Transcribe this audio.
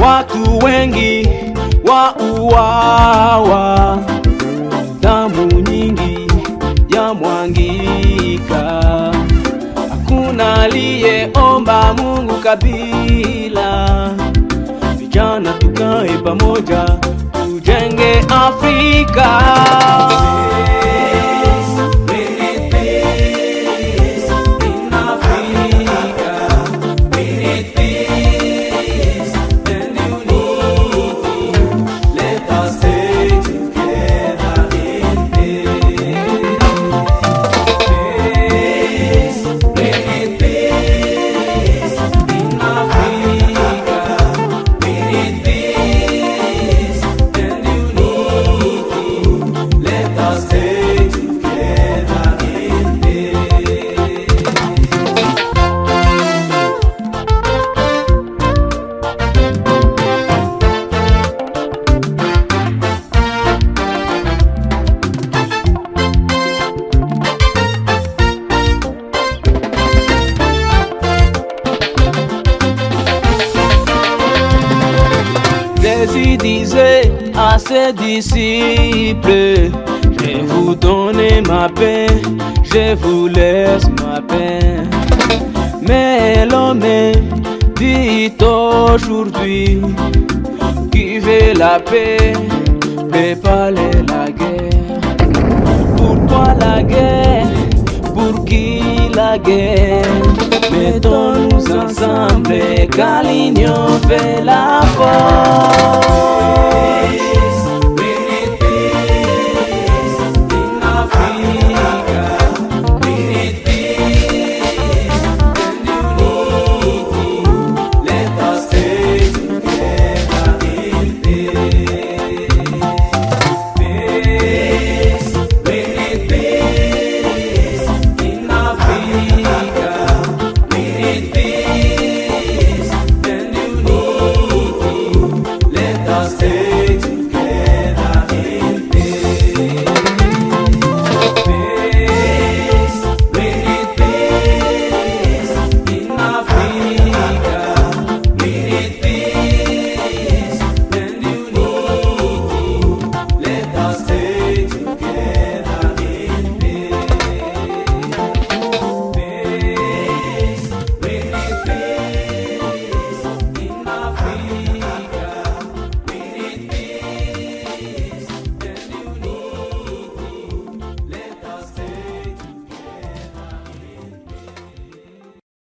Watu wengi wauawa, damu nyingi ya mwangika. Hakuna aliyeomba Mungu kabila. Vijana tukae pamoja, tujenge Afrika. Jésus disait à ses disciples: je vous donne ma paix, je vous laisse ma paix. Mais l'homme dit aujourd'hui: qui veut la paix, prépare la guerre. Pourquoi la guerre? Pour qui la guerre? Mettons-nous ensemble, car l'union fait la force.